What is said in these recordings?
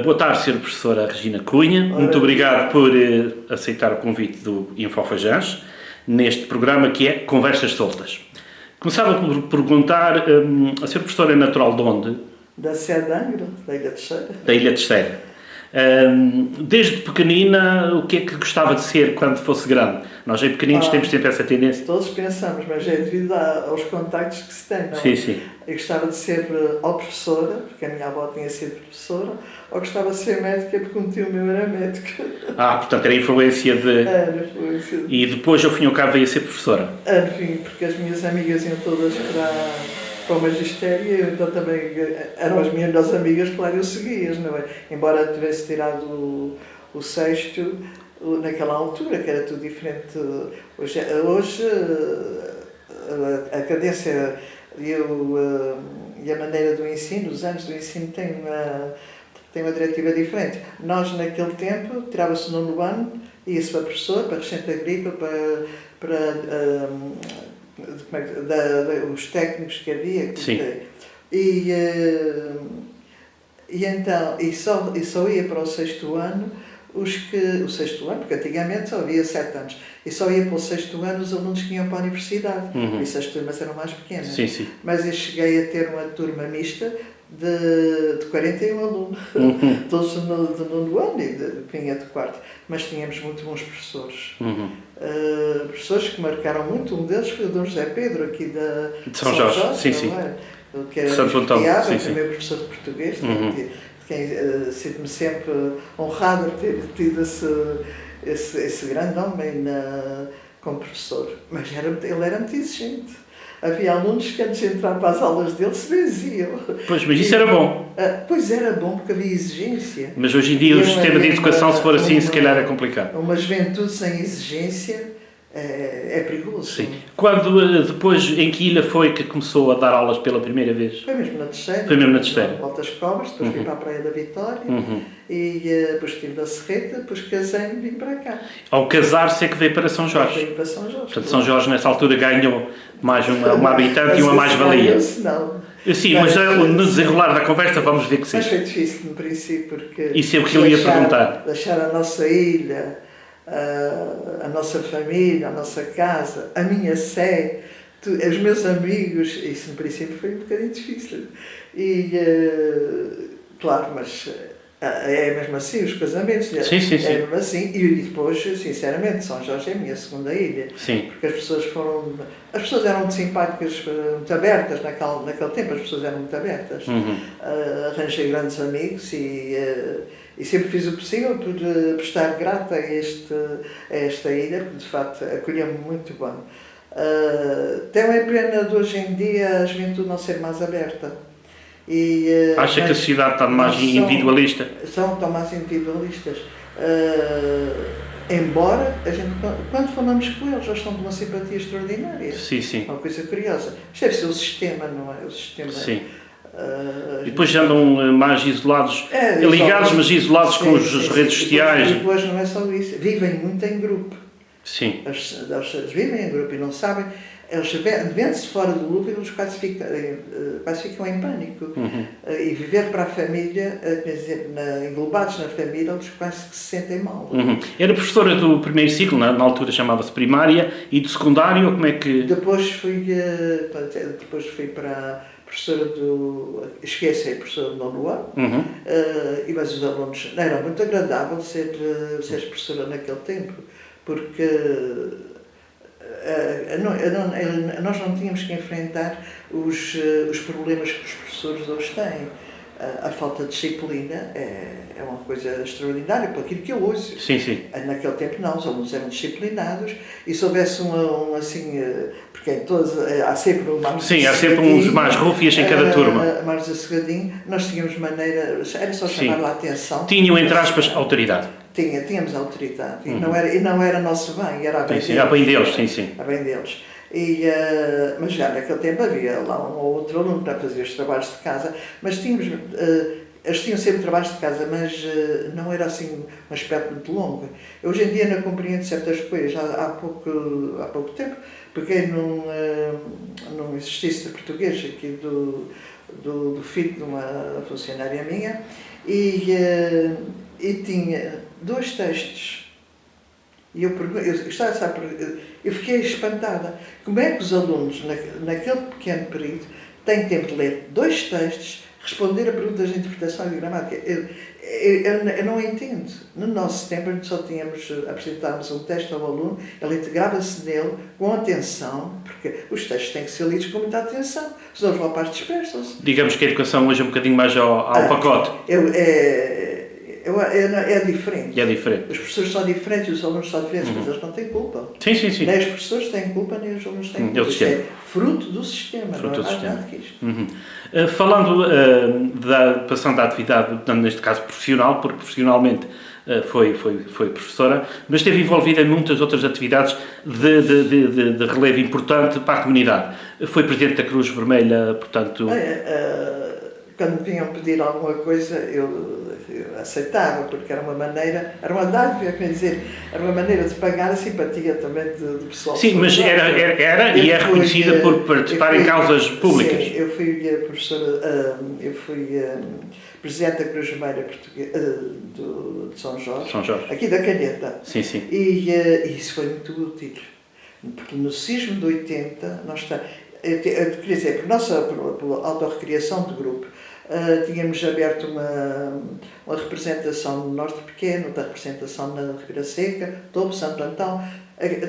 Boa tarde, Sra. Professora Regina Cunha. Muito obrigado por aceitar o convite do Infofajans neste programa que é Conversas Soltas. Começava por perguntar, a Sra. Professora é natural de onde? Da Sede Angra, da Ilha Terceira. Da Ilha Terceira. Desde pequenina, o que é que gostava de ser quando fosse grande? Nós em pequeninos temos sempre essa tendência. Todos pensamos, mas é devido aos contactos que se tem, não é? Sim, sim. Eu gostava de ser ou professora, porque a minha avó tinha sido professora, ou gostava de ser médica, porque um tio meu era médico. Portanto, era influência de... Era influência de... E depois, ao fim e ao cabo, veio a ser professora? Enfim, porque as minhas amigas iam todas para o magistério, então também eram as minhas melhores amigas, claro, eu seguia-as, não é? Embora tivesse tirado o sexto, naquela altura, que era tudo diferente. Hoje a cadência e a maneira do ensino, os anos do ensino têm uma diretiva diferente. Nós, naquele tempo, tirava-se o 9º ano, ia-se para professor, para regente agrícola, os técnicos que havia. Sim. E só ia para o 6º ano o 6º ano, porque antigamente só havia 7 anos, e só ia para o 6º ano os alunos que iam para a universidade, e as turmas eram mais pequenas. Sim, sim. Mas eu cheguei a ter uma turma mista de 41 alunos, todos do 9º ano e vinha de 4º, mas tínhamos muito bons professores. Professores que marcaram muito. Um deles foi o Dom José Pedro, aqui de São Jorge. Sim, sim. Que era Santo Antão, o meu professor de português, sinto-me sempre honrado por ter tido esse grande homem como professor. Mas ele era muito exigente. Havia alunos que antes de entrar para as aulas dele se benziam. Pois, mas isso era bom. Pois era bom, porque havia exigência. Mas hoje em dia o sistema de educação, se for assim, se calhar é complicado. Uma juventude sem exigência é perigoso. Sim. Quando, depois, em que ilha foi que começou a dar aulas pela primeira vez? Foi mesmo na Terceira. Foi mesmo na Terceira. Volta às Cobras, depois fui para a Praia da Vitória, e depois estive na Serreta, depois casei-me e vim para cá. Ao casar-se é que veio para São Jorge. Veio para São Jorge. Portanto, São Jorge, nessa altura, ganhou mais uma habitante e uma mais-valia. Não. Sim, mas no desenrolar da conversa vamos ver que sim. Mas foi difícil no princípio, porque... Isso é o que eu ia perguntar. Deixar a nossa ilha, a nossa família, a nossa casa, a minha sé, os meus amigos, isso no princípio foi um bocadinho difícil. Claro, mas é mesmo assim, os casamentos, sim. É mesmo assim, e depois, sinceramente, São Jorge é a minha segunda ilha. Sim. Porque as pessoas eram muito simpáticas, muito abertas naquele tempo, as pessoas eram muito abertas. Arranjei grandes amigos e sempre fiz o possível por estar grata a esta ilha, porque de facto acolheu-me muito bem. Tem uma pena de hoje em dia a juventude não ser mais aberta. Acha que a sociedade está mais individualista? Estão mais individualistas. Embora a gente, quando falamos com eles, eles estão de uma simpatia extraordinária. Sim. Uma coisa curiosa. Isto deve ser o sistema, não é? O sistema. Sim. E depois já andam mais isolados, ligados, mas isolados com as redes sociais. E depois não é só isso. Vivem muito em grupo. Sim. Eles vivem em grupo e não sabem. Eles vendo-se fora do grupo, eles quase ficam em pânico. E viver para a família, quer dizer, englobados na família, eles quase que se sentem mal. Era professora do primeiro ciclo, na altura chamava-se primária, e do secundário, como é que... Depois fui para professora cheguei a ser professora do 9º ano, mas os alunos, era muito agradável ser professora naquele tempo, porque nós não tínhamos que enfrentar os problemas que os professores hoje têm. A falta de disciplina é uma coisa extraordinária para aquilo que eu ouço. Sim. Naquele tempo não, os alunos eram disciplinados e se houvesse assim, porque em todos há sempre uma... Sim, há sempre uns mais rúfias em cada turma. Mais assegadinho, nós tínhamos maneira, era só chamar a atenção. Tinham, entre aspas, autoridade. Tínhamos autoridade e não era nosso bem, era a bem deles. Era bem deles, sim. A bem deles. Mas já naquele tempo havia lá um ou outro aluno para fazer os trabalhos de casa, mas eles tinham sempre trabalhos de casa, mas não era assim um aspecto muito longo. Eu, hoje em dia não compreendo certas coisas. Há pouco tempo peguei num exercício de português aqui do filho de uma funcionária minha e tinha 2 textos. E eu fiquei espantada. Como é que os alunos, naquele pequeno período, têm tempo de ler 2 textos, responder a perguntas de interpretação e de gramática? Eu não entendo. No nosso tempo, só apresentávamos um texto ao aluno, ele integrava-se nele com atenção, porque os textos têm que ser lidos com muita atenção, senão os rapazes dispersam-se. Digamos que a educação hoje é um bocadinho mais ao pacote. É diferente. É diferente. Os professores são diferentes, os alunos são diferentes, mas eles não têm culpa. Sim. Nem os professores têm culpa, nem os alunos têm culpa. Isto é fruto do sistema, não é mais nada que isto. Falando passando da atividade, neste caso profissional, porque profissionalmente foi professora, mas esteve envolvida em muitas outras atividades de relevo importante para a comunidade. Foi presidente da Cruz Vermelha, portanto... Quando vinham pedir alguma coisa, eu aceitava, porque era uma dádiva, quer dizer, era uma maneira de pagar a simpatia também do pessoal. Sim, mas era e é reconhecida por participar em causas públicas. Sim, eu fui professora, eu fui presidente da Cruz Vermelha de São Jorge, aqui da Canheta. Sim. E isso foi muito útil, porque no sismo de 80, quer dizer, pela autorrecriação do grupo, tínhamos aberto uma representação no Norte Pequeno, outra representação na Ribeira Seca, Tobo, Santo Antão.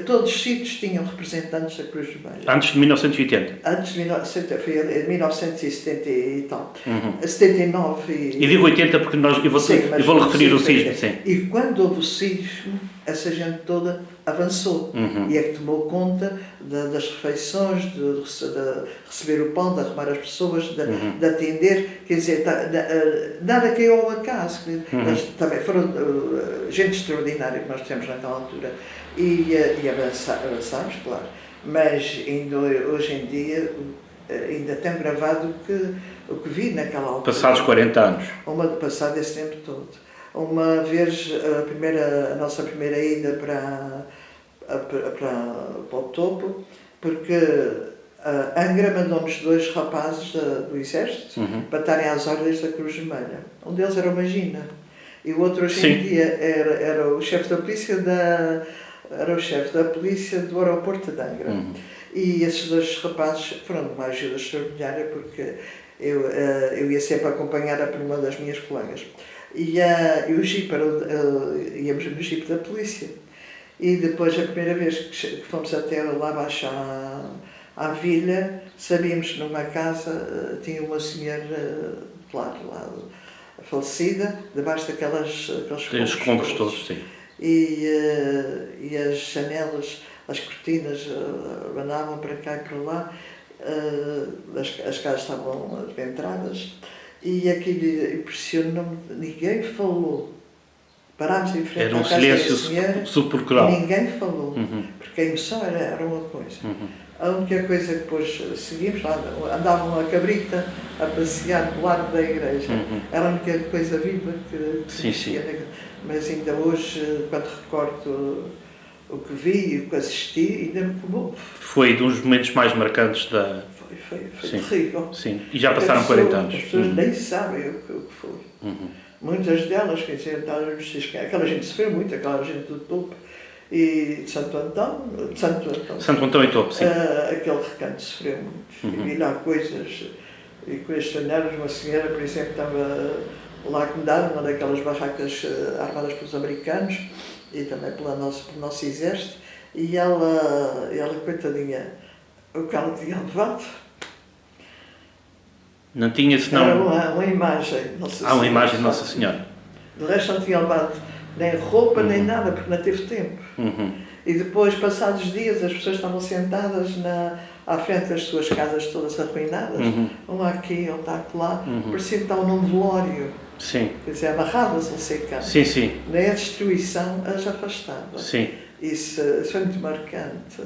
Todos os sítios tinham representantes da Cruz Vermelha. Antes de 1980? Antes de 1970 e tal. 79 e digo 80 porque eu vou referir o sismo. Sim. E quando houve o sismo, essa gente toda avançou e é que tomou conta das refeições, de receber o pão, de arrumar as pessoas, de atender. Quer dizer, nada caiu ao acaso. Eles também foram gente extraordinária que nós tivemos naquela altura. E avançámos, claro. Mas ainda hoje em dia ainda tenho gravado o que vi naquela altura. Passados 40 anos. Passado esse tempo todo. Uma vez, a nossa primeira ida para o Topo, porque a Angra mandou-nos 2 rapazes do Exército para estarem às ordens da Cruz Vermelha. Um deles era o Magina e o outro hoje em dia era o chefe da polícia do aeroporto de Angra. E esses 2 rapazes foram de uma ajuda extraordinária, porque eu ia sempre acompanhada por uma das minhas colegas. E o Jeep íamos no Jeep da polícia. E depois, a primeira vez que fomos até lá abaixo à vila, sabíamos que numa casa tinha uma senhora, claro, lá falecida, debaixo daqueles escombros todos, sim. E as janelas, as cortinas andavam para cá e para lá, as casas estavam alventradas, e aquilo impressionou-me, ninguém falou. Parámos em frente à casa da senhora. Era um silêncio sepulcral. E ninguém falou, porque a emoção era uma coisa. A única coisa que depois seguimos, lá andavam a cabrita a passear do lado da igreja. Era a única coisa viva que existia. Mas ainda hoje, quando recordo o que vi e o que assisti, ainda me comovo. Foi um dos momentos mais marcantes da... Foi terrível. Sim, e já passaram 40 anos. As pessoas nem sabem o que foi. Muitas delas, quer dizer, aquela gente sofreu muito, aquela gente do Topo e de Santo Antão. Santo Antão e Topo, sim. Aquele recanto sofreu muito. E vi lá coisas extraordinárias. Uma senhora, por exemplo, estava lá acomodada numa daquelas barracas armadas pelos americanos e também pelo nosso exército, e ela, coitadinha, o que ela tinha levado. Não tinha, senão... Era uma imagem de Nossa Senhora. Uma imagem de Nossa Senhora. De resto não tinha levado nem roupa, nem nada, porque não teve tempo. E depois, passados dias, as pessoas estavam sentadas à frente das suas casas todas arruinadas, um aqui, outro lá, parecia que estavam num velório. Sim. Quer dizer, amarradas, não sei cá. Sim. Nem a destruição as afastava. Sim. Isso foi muito marcante.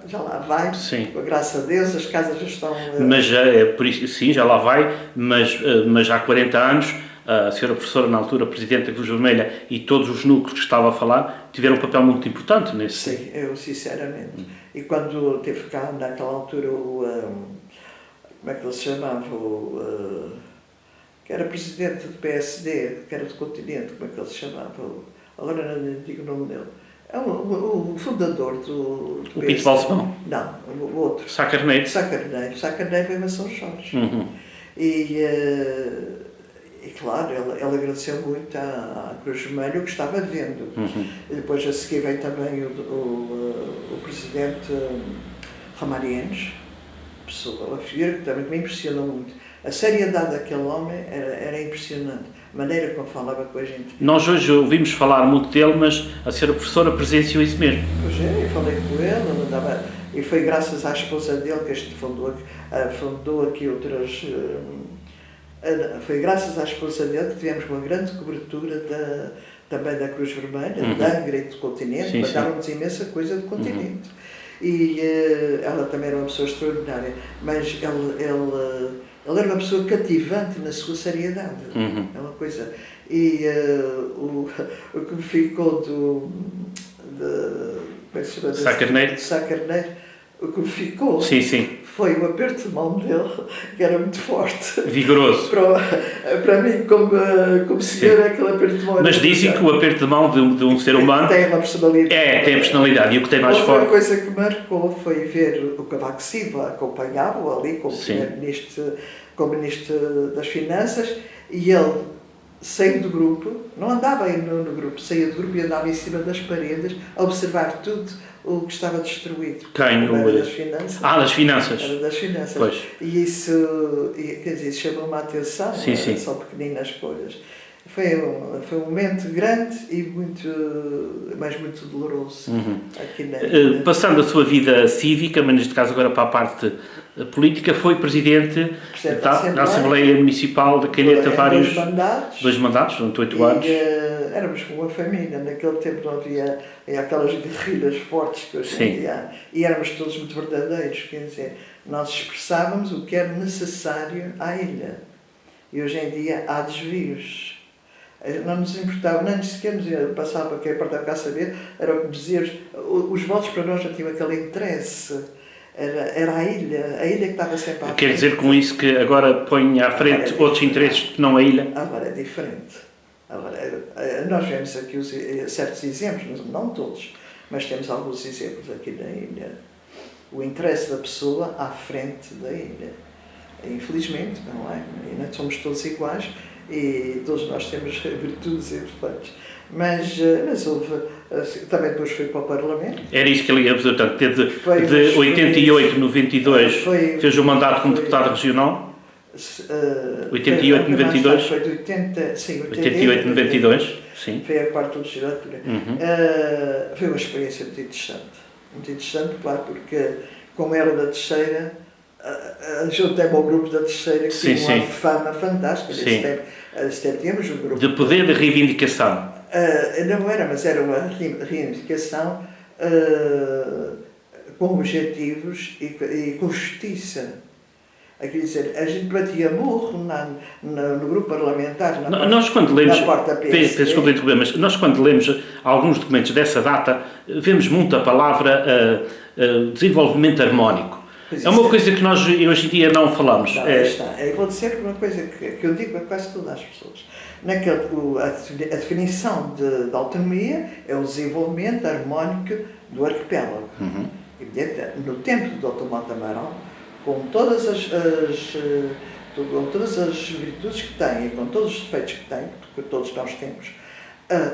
Já lá vai, sim. Com a graça a Deus, as casas já estão... Mas por isso, sim, já lá vai, mas já há 40 anos, a senhora professora, na altura, Presidente da Cruz Vermelha, e todos os núcleos que estava a falar, tiveram um papel muito importante nesse... Sim, eu sinceramente. E quando teve cá, naquela altura, como é que ele se chamava? que era presidente do PSD, que era do Continente, como é que ele se chamava? Agora não digo o nome dele. É o fundador do O Pinto Balsemão? Não, o outro. Sá Carneiro? Sá Carneiro veio a São Jorge. Uhum. E claro, ele agradeceu muito à Cruz Vermelha o que estava vendo. Uhum. E depois a seguir veio também o presidente Ramariennes, a figura que também me impressionou muito. A seriedade daquele homem era impressionante. A maneira como falava com a gente. Nós hoje ouvimos falar muito dele, mas a senhora professora presenciou isso mesmo. Pois é, eu falei com ele, andava, e foi graças à esposa dele que a gente fundou aqui outras... Foi graças à esposa dele que tivemos uma grande cobertura também da Cruz Vermelha, da Angra e do Continente, mandaram-nos imensa coisa do Continente. E ela também era uma pessoa extraordinária, mas ele era uma pessoa cativante na sua seriedade. É uma coisa. E o que me ficou Sá Carneiro, o que me ficou foi o aperto de mão dele, que era muito forte. Vigoroso. Para mim, como senhor, aquele aperto de mão. Mas dizem que o aperto de mão de um ser humano tem uma personalidade. Tem a personalidade. E o que tem mais forte. Outra coisa que marcou foi ver o Cavaco Silva acompanhá-lo ali como Ministro das Finanças, e ele saiu do grupo, não andava no grupo, saía do grupo e andava em cima das paredes a observar tudo o que estava destruído. Quem? Era das finanças. Das finanças. Era das finanças. Pois. E isso, quer dizer, chamou-me a atenção, são pequeninas coisas. Foi um momento grande e mas muito doloroso. Aqui passando a sua vida cívica, mas neste caso agora para a parte política, foi presidente da Assembleia Municipal de Caneta vários... Dois mandatos, durante 8 anos. Éramos como uma família, naquele tempo não havia aquelas guerrilhas fortes que hoje em dia há. E éramos todos muito verdadeiros, quer dizer, nós expressávamos o que era necessário à ilha. E hoje em dia há desvios. Não nos importava, nem sequer nos passava para quem importava cá saber, era o que dizíamos. Os votos para nós já tinham aquele interesse. Era a ilha que estava sempre à frente. Quer dizer com isso que agora põe à frente outros interesses que não a ilha? Agora é diferente. Nós vemos aqui certos exemplos, não todos, mas temos alguns exemplos aqui na ilha. O interesse da pessoa à frente da ilha. Infelizmente, não é? E não somos todos iguais e todos nós temos virtudes e defeitos. Mas houve, também depois fui para o Parlamento. Era isso que ele ia dizer, portanto, de 88 a 92 fez o mandato como deputado regional? 88 a 92? Foi de 88 a 92, sim. Foi a quarta legislatura. Foi uma experiência muito interessante, claro, porque como era da terceira, juntei-me ao grupo da terceira, que tinha uma fama fantástica. Nesse tempo tínhamos um grupo... De poder de reivindicação. Não era, mas era uma reivindicação com objetivos e com justiça. Quer dizer, a gente batia murro no grupo parlamentar, nós quando lemos, porta PSD. Desculpa interromper, mas nós quando lemos alguns documentos dessa data, vemos muito a palavra desenvolvimento harmónico. É uma coisa que nós hoje em dia não falamos. Eu vou dizer uma coisa que eu digo a quase todas as pessoas. A definição de autonomia é o desenvolvimento harmónico do arquipélago. No tempo do Dr. Monte Amaral, com todas as virtudes que tem e com todos os defeitos que tem, porque todos nós temos,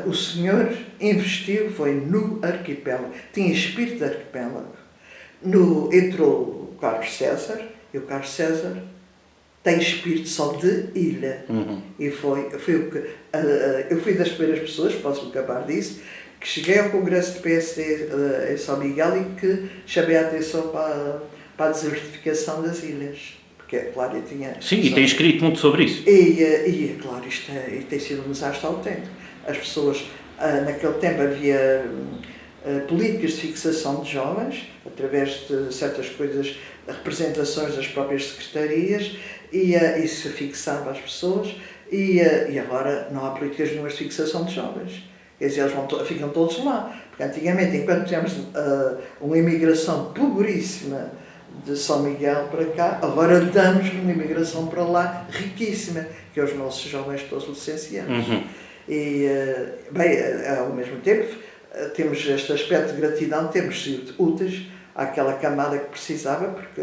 o senhor investiu, foi no arquipélago, tinha espírito de arquipélago. Entrou o Carlos César, e o Carlos César tem espírito só de ilha. E foi o que... eu fui das primeiras pessoas, posso-me acabar disso, que cheguei ao Congresso do PSD em São Miguel e que chamei a atenção para a desertificação das ilhas. Porque, claro, eu tinha... Sim, e tem escrito muito sobre isso. E claro, isto tem sido um desastre autêntico. As pessoas, naquele tempo havia políticas de fixação de jovens, através de certas coisas, representações das próprias secretarias, e isso fixava as pessoas, e agora não há políticas nenhumas de fixação de jovens. Quer dizer, eles ficam todos lá. Porque antigamente, enquanto tínhamos uma imigração pobríssima de São Miguel para cá, agora damos uma imigração para lá riquíssima, que é os nossos jovens todos licenciados. E, bem, ao mesmo tempo, temos este aspecto de gratidão, temos sido úteis àquela camada que precisava, porque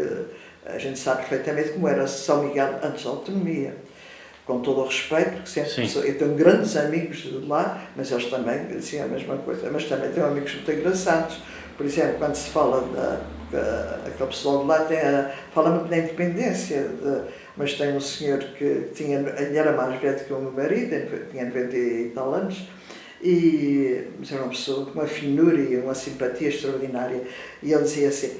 a gente sabe perfeitamente como era São Miguel antes da autonomia. Com todo o respeito, porque sempre eu tenho grandes amigos de lá, mas eles também diziam a mesma coisa. Mas também tenho amigos muito engraçados. Por exemplo, quando se fala aquele pessoal de lá fala muito da independência, mas tem um senhor que ele era mais velho que o meu marido, tinha 90 e tal anos, mas era uma pessoa com uma finura e uma simpatia extraordinária. E ele dizia assim,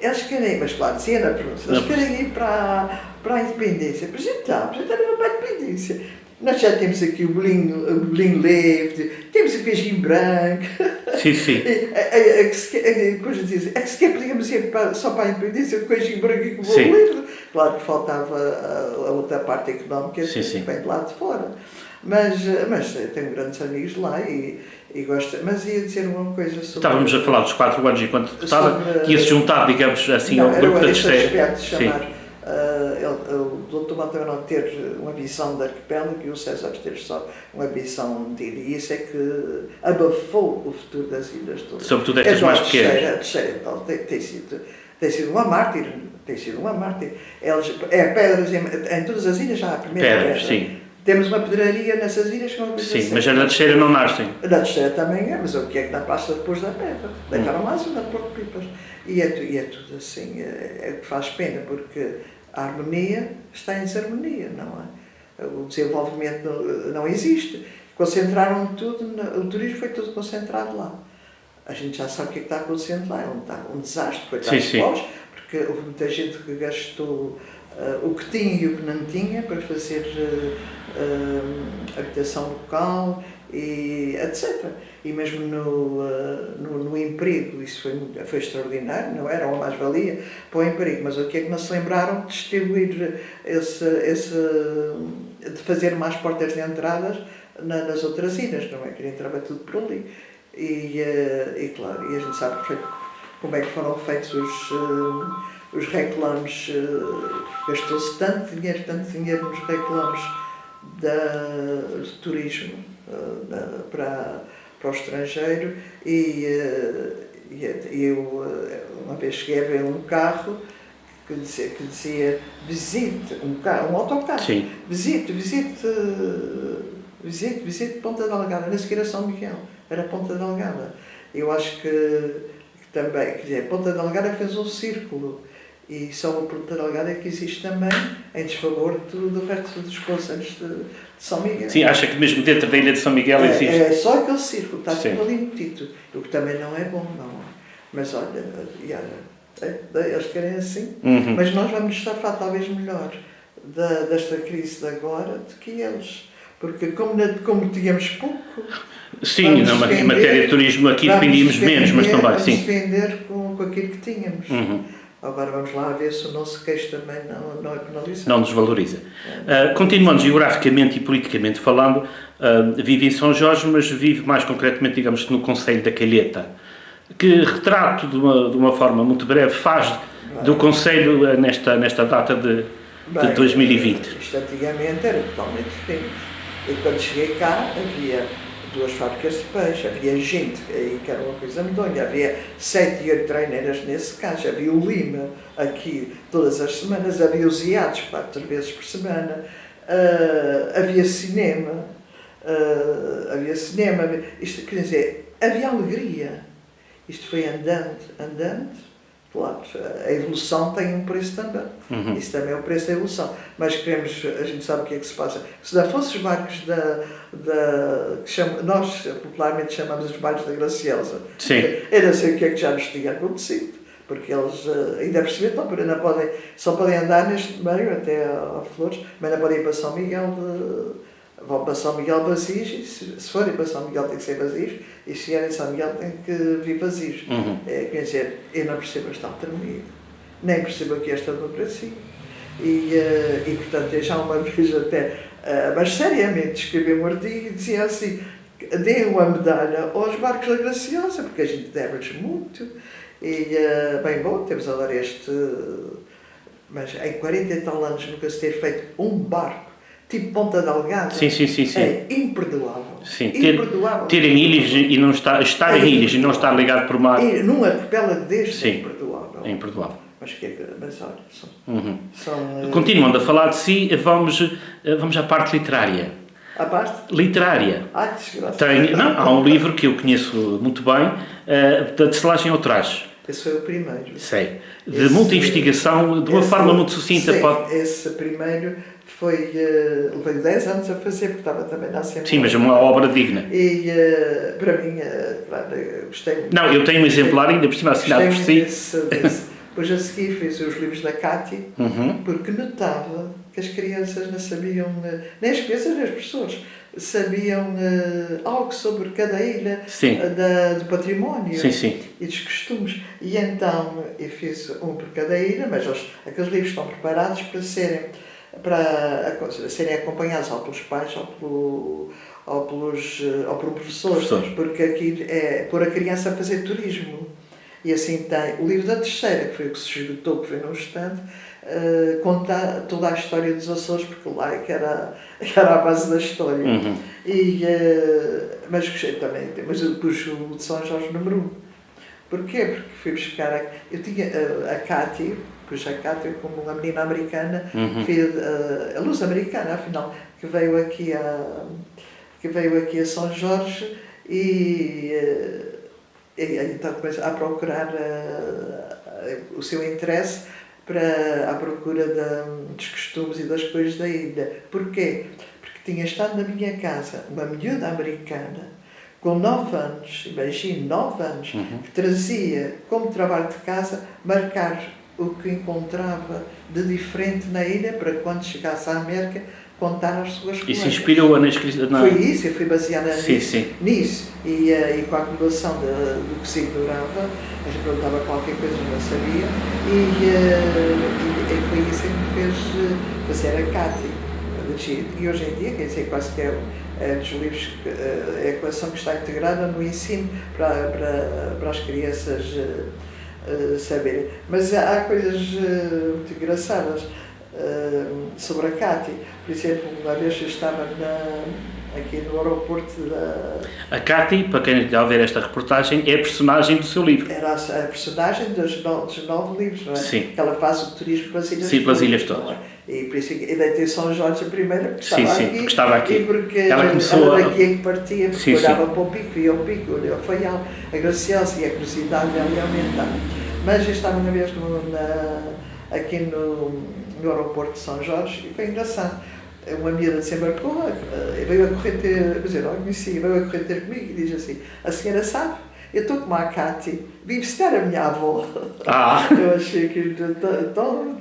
eles querem ir, mas claro, dizia na pronúncia, eles querem ir para a independência. Apresentamos para a independência. Nós já temos aqui o bolinho leve, temos o queijinho branco. Sim, sim. Depois dizia, é que sequer podíamos ir só para a independência, o queijinho branco e com o bolo livre. Claro que faltava a outra parte económica, que vem de lá de fora. Mas eu tenho grandes amigos de lá e gosto. Mas ia dizer uma coisa sobre... Estávamos a falar dos 4 anos enquanto deputada, que ia-se juntar, digamos assim, ao grupo da aspecto de chamar o Dr. Monteiro ter uma visão de arquipélago e o César ter só uma visão de ilha. E isso é que abafou o futuro das ilhas todas. Sobretudo estas mais pequenas. A terceira tem sido uma mártir. Pedras em todas as ilhas já há a primeira pedra. Sim. Temos uma pedraria nessas ilhas que não sim, mas na terceira não nascem. Na terceira também é, mas o que é que não passa depois da pedra? Deitaram mais uma de Porto Pipas. E é tudo assim, é que faz pena, porque a harmonia está em desarmonia, não é? O desenvolvimento não existe. Concentraram tudo, o turismo foi tudo concentrado lá. A gente já sabe o que está acontecendo lá, é um desastre, foi porque houve muita gente que gastou o que tinha e o que não tinha para fazer habitação local e etc. E mesmo no emprego, isso foi extraordinário, não era uma mais-valia para o emprego, mas o que é que não se lembraram de distribuir de fazer mais portas de entradas nas outras ilhas, não é? Que entrava tudo por ali. E claro, e a gente sabe como é que foram feitos os reclames, gastou-se tanto dinheiro nos reclames do turismo para o estrangeiro e eu uma vez cheguei a ver um carro que dizia visite, um autocarro, sim. visite Ponta Delgada, nem sequer era São Miguel, era Ponta Delgada. Eu acho que também, quer dizer, Ponta Delgada fez um círculo e só a Ponta Delgada é que existe também em desfavor do resto dos concelhos de São Miguel. Sim, acha que mesmo dentro da ilha de São Miguel existe? É só aquele círculo, está tudo ali metido, o que também não é bom, não. Mas olha, eles querem assim, mas nós vamos estar talvez melhor desta crise de agora do que eles. Porque como tínhamos pouco... Sim, em matéria de turismo aqui dependíamos menos, mas também, sim. Vamos vender com aquilo que tínhamos. Agora vamos lá ver se o nosso queixo também não é penalizado. Não desvaloriza. Continuando geograficamente e politicamente falando, vive em São Jorge, mas vive mais concretamente, digamos, no concelho da Calheta. Que retrato, de uma forma muito breve, faz do concelho nesta data de 2020? Isto antigamente era totalmente diferente. Eu quando cheguei cá havia 2 fábricas de peixe, havia gente, aí que era uma coisa medonha, havia 7 e 8 treineiras nesse caso, havia o Lima aqui todas as semanas, havia os IADs 4 vezes por semana, havia cinema, isto quer dizer, havia alegria. Isto foi andando, claro, a evolução tem um preço também. Isso também é o preço da evolução. Mas a gente sabe o que é que se passa. Se não fossem os barcos nós popularmente chamamos os barcos da Graciosa, eu não sei o que é que já nos tinha acontecido. Porque eles ainda perceberam, só podem andar neste meio até a Flores, mas não podem ir para São Miguel vão para São Miguel vazios, e se forem para São Miguel tem que ser vazios, e se vierem São Miguel tem que vir vazios. Quer dizer, eu não percebo esta autonomia, nem percebo aqui esta democracia. E portanto, eu já uma vez até, mas seriamente, escrevi um artigo e dizia assim, deem uma medalha aos barcos da Graciosa, porque a gente deve-lhes muito, E, bem bom, temos agora mas em 40 e tal anos nunca se ter feito um barco, tipo Ponta Delgada, Sim. é imperdoável. Sim, Imperdoável. ter em ilhas e não estar em ilhas e não estar ligado por mar. E num arquipélago deste Sim, é imperdoável. É imperdoável. Mas olha, Continuando a falar de si, vamos à parte literária. À parte? Literária. Que desgraça. Há um livro que eu conheço muito bem, da Tecelagem ao Traje. Esse foi o primeiro. Sei. De muita investigação, de uma forma muito sucinta. Sim, esse primeiro foi... levei 10 anos a fazer, porque estava também na Assembleia. Sim, mas é uma obra digna. E, para mim, claro, gostei muito. Não, eu tenho um exemplar ainda por cima assinado por si. Depois a seguir fiz os livros da Cátia, porque notava que as crianças não sabiam, nem as crianças nem as pessoas, sabiam algo sobre cada ilha, do património e dos costumes. E então eu fiz um por cada ilha, mas aqueles livros estão preparados para serem acompanhados ou pelos pais ou por um professor, porque aqui é pôr a criança a fazer turismo. E assim tem o livro da terceira, que foi o que se esgotou, que foi num instante, conta toda a história dos Açores, porque lá que era a base da história. Mas gostei também, mas eu pus o de São Jorge número 1. Porquê? Porque fui buscar, eu tinha a Cátia, pus a Cátia como uma menina americana, a luz americana, afinal, que veio aqui a São Jorge e então começa a procurar o seu interesse à procura dos costumes e das coisas da ilha. Porquê? Porque tinha estado na minha casa uma miúda americana com 9 anos, imagine, 9 anos, que trazia como trabalho de casa marcar o que encontrava de diferente na ilha para quando chegasse à América contar às suas colegas. Isso inspirou-a na escrita? Foi isso, eu fui baseada nisso. E com a acumulação do que se ignorava, a gente perguntava qualquer coisa, não sabia, e foi isso que me fez fazer a Cátia. E hoje em dia, quer dizer, quase que é dos livros, é a equação que está integrada no ensino para as crianças saberem. Mas há coisas muito engraçadas sobre a Cátia. Por exemplo, uma vez eu estava aqui no aeroporto A Cátia, para quem está a ver esta reportagem, é a personagem do seu livro. Era a personagem dos 9 livros, não é? Sim. Que ela faz o turismo pelas ilhas todas. Sim, pelas ilhas todas. E por isso eu deitei São Jorge a primeira, porque estava aqui. E porque ela começou daqui é que partia, porque olhava para o pico, via o pico, olhava o Faial, a Graciosa e a curiosidade ia aumentar. Mas eu estava uma vez aqui no aeroporto de São Jorge e foi engraçado. Uma miúda desembarcou, veio a correr ter, quer dizer, não conhecia, veio a correr ter comigo e diz assim: a senhora sabe, eu estou com a Cátia, vim visitar a minha avó. Eu achei que tão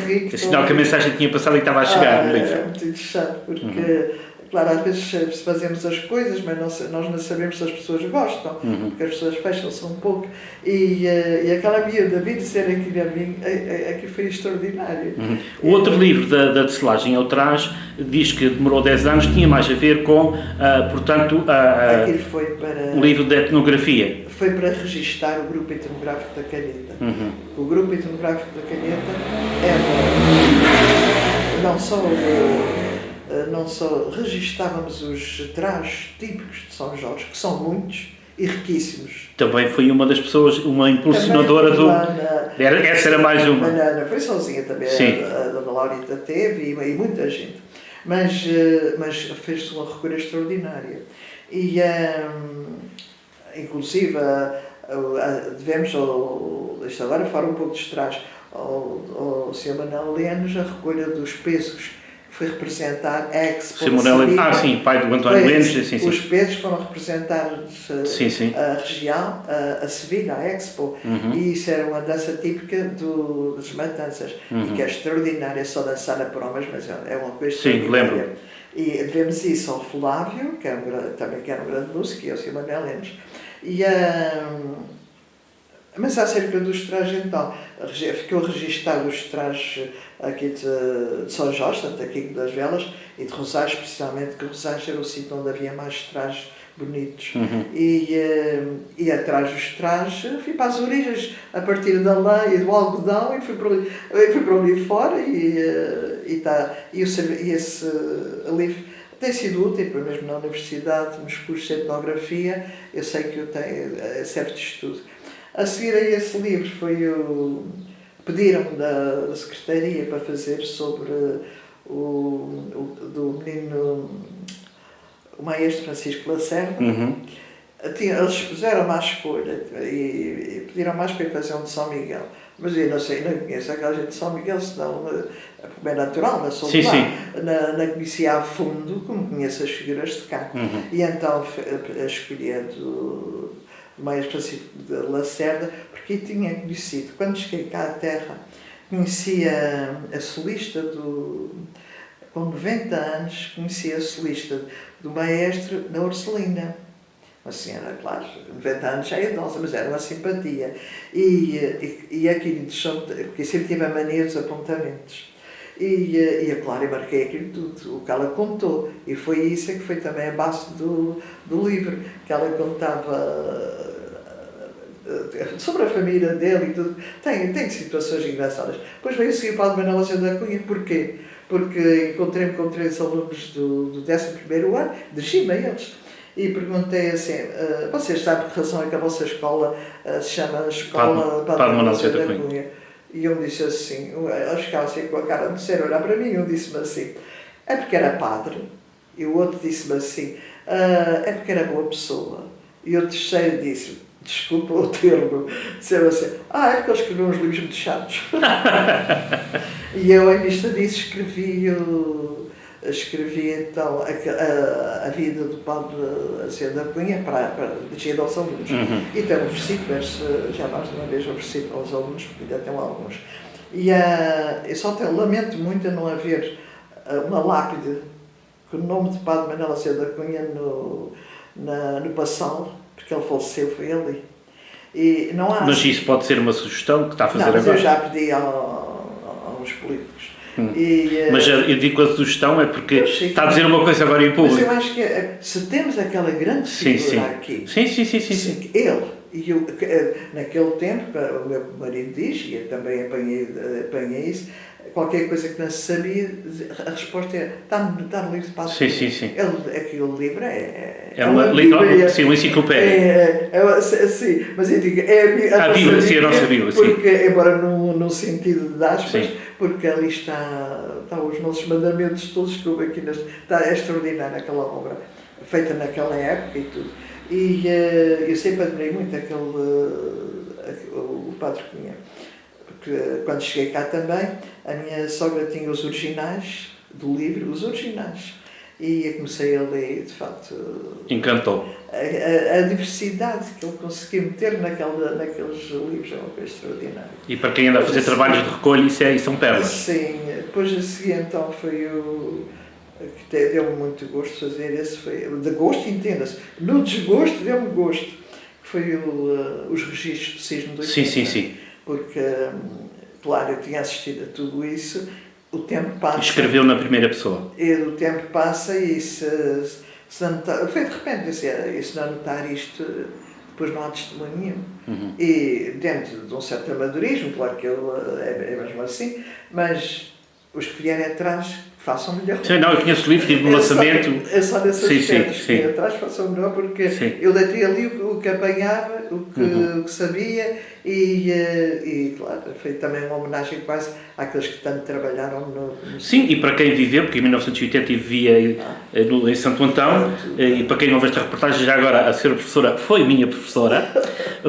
rico. É sinal que a mensagem tinha passado e estava a chegar no livro. É muito interessante, porque, claro, às vezes fazemos as coisas, mas nós não sabemos se as pessoas gostam, porque as pessoas fecham-se um pouco. E aquela miúda vir dizer aquilo a mim, aquilo foi extraordinário. O outro livro da Tecelagem ao Traje diz que demorou 10 anos, tinha mais a ver com, portanto, aquilo foi para... um livro de etnografia. Foi para registar o grupo etnográfico da Caneta. O grupo etnográfico da Caneta era não só registávamos os trajes típicos de São Jorge, que são muitos e riquíssimos. Também foi uma das pessoas, uma impulsionadora do... Essa era mais uma. Não foi sozinha também, a Dona Laurita teve e muita gente. Mas fez-se uma recolha extraordinária. E, inclusive, devemos, isto agora fora um pouco dos trajes, ao Sr. Manuel Lenos, a recolha dos pesos, que foi representar a Expo. Sr. Manuel Lenos, pai do António Lenos, sim. Os pesos foram representar a região, a Sevilha, a Expo, e isso era uma dança típica das matanças, e que é extraordinária, é só dançar a promas, mas é uma coisa extraordinária. Lembro. E devemos isso ao Flávio, que também era um grande músico, e ao Sr. Manuel Lenos. Mas acerca dos trajes, então, ficou registado os trajes aqui de São Jorge, tanto aqui das Velas, e de Rosário, especialmente, que Rosário era o sítio onde havia mais trajes bonitos. E atrás dos trajes, fui para as origens, a partir da lã e do algodão, e fui para ali fora, e esse livro tem sido útil, para mesmo na universidade, nos cursos de etnografia, eu sei que eu tenho certo estudo. A seguir a esse livro pediram-me da secretaria para fazer sobre do menino, o maestro Francisco Lacerda. Eles puseram-me à escolha e pediram mais para ir fazer um de São Miguel. Mas eu não sei, não conheço aquela gente de São Miguel, senão, como é natural, não sou de lá, não conhecia a fundo, como conheço as figuras de cá. E então escolhi a do maestro Francisco de Lacerda, porque tinha conhecido, quando cheguei cá à terra, conhecia a solista com 90 anos, conhecia a solista do maestro na Ursulina. Uma senhora, claro, 90 anos já é idosa, mas era uma simpatia. E aquilo, porque sempre tive a mania dos apontamentos. Claro, eu marquei aquilo tudo, o que ela contou. E foi isso que foi também a base do livro, que ela contava sobre a família dele e tudo. Tem situações engraçadas. Depois veio seguir o Padre Manuel Lacerda da Cunha. Porquê? Porque encontrei-me com 3 alunos do 11º ano, dirigi-me a eles. E perguntei assim, vocês sabem que razão é que a vossa escola se chama Escola Padre Manuel Lacerda da Cunha? E um disse assim, eles ficavam assim com a cara de sério, olhar para mim, e um disse-me assim, é porque era padre. E o outro disse-me assim, é porque era boa pessoa. E o terceiro disse, desculpa o termo, disseram assim, é porque ele escreveu uns livros muito chatos. E eu, em vista disso, escrevi então a vida do Padre Lacerda da Cunha para dirigir aos alunos. E tenho oferecido, mas já mais de uma vez oferecido aos alunos, porque ainda tenho alguns. Eu só lamento muito a não haver uma lápide com o nome de Padre Manuel Lacerda da Cunha no Passal, porque ele faleceu, foi ali. E não há, mas isso pode ser uma sugestão que está a fazer agora? Não, mas eu já pedi aos políticos. Mas eu digo a sugestão é porque está a dizer uma coisa agora em público. Mas eu acho que se temos aquela grande figura aqui, ele, e eu, naquele tempo, o meu marido diz, e eu também apanhei isso, qualquer coisa que não se sabia, a resposta é, está no livro de Padre Cunha. Aquele livro é uma Bíblia. Sim, uma enciclopédia. Sim, mas eu digo, a Bíblia, sim, a nossa Bíblia. Porque, embora no sentido de aspas, porque ali estão os nossos mandamentos todos, que aqui está extraordinária aquela obra, feita naquela época e tudo. E eu sempre admirei muito o Padre Cunha. Quando cheguei cá também, a minha sogra tinha os originais do livro, os originais. E eu comecei a ler, de facto... Encantou. A diversidade que ele conseguiu meter naqueles livros é uma coisa extraordinária. E para quem anda a fazer trabalhos de recolha, são pérolas. Sim. Depois a seguir, então, foi que deu-me muito gosto fazer esse, foi... De gosto, entenda-se. No desgosto, deu-me gosto. Que foi os registros do Cisne do 80. Sim. Porque, claro, eu tinha assistido a tudo isso, o tempo passa... Escreveu na primeira pessoa. E o tempo passa e se anotar, foi de repente, e se não anotar isto, depois não há testemunho nenhum. E dentro de um certo amadorismo, claro que é mesmo assim, mas os que vierem atrás, façam melhor. Sim, não, eu conheço o livro, tive no lançamento. É só nesse aspecto, os que vierem atrás, façam melhor, porque eu deitei ali o que apanhava, o que sabia, e claro, foi também uma homenagem quase àqueles que tanto trabalharam no Sim, e para quem viveu, porque em 1980 vivia em Santo Antão, e para quem não vê esta reportagem, já agora a senhora professora foi minha professora,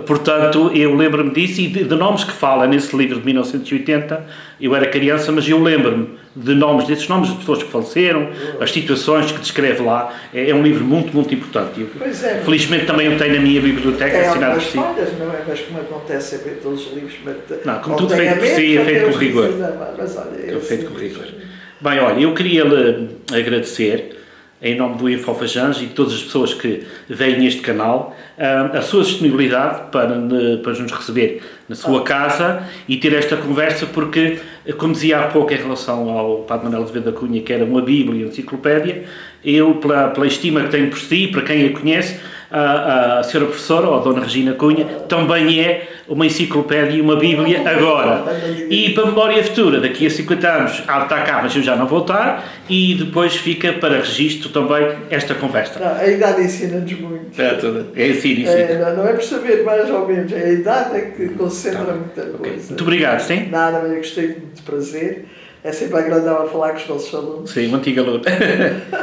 portanto eu lembro-me disso e de nomes que fala nesse livro de 1980, eu era criança, mas eu lembro-me desses nomes de pessoas que faleceram, as situações que descreve lá, é um livro muito, muito importante. Pois é. Felizmente também eu tenho na minha biblioteca assinado por si. Falhas, não é? Mas como acontece sempre em todos os livros. Não, como tudo feito por si, é feito com rigor. Mas olha, Feito com rigor. Bem, olha, eu queria lhe agradecer em nome do Infofajans e de todas as pessoas que veem este canal, a sua disponibilidade para nos receber na sua casa e ter esta conversa, porque, como dizia há pouco em relação ao Padre Manuel Azevedo da Cunha, que era uma Bíblia e uma enciclopédia, eu, pela estima que tenho por si, para quem a conhece, a senhora professora, ou a dona Regina Cunha, também é uma enciclopédia e uma Bíblia agora. E para a memória futura, daqui a 50 anos, há de estar cá, mas eu já não vou estar, e depois fica para registro também esta conversa. Não, a idade ensina-nos muito. É ensino. Não é por saber mais ou menos, é a idade é que concentra muita coisa. Muito obrigado, sim? Nada, mas eu gostei muito de prazer. É sempre agradável falar com os nossos alunos. Sim, um antigo aluno.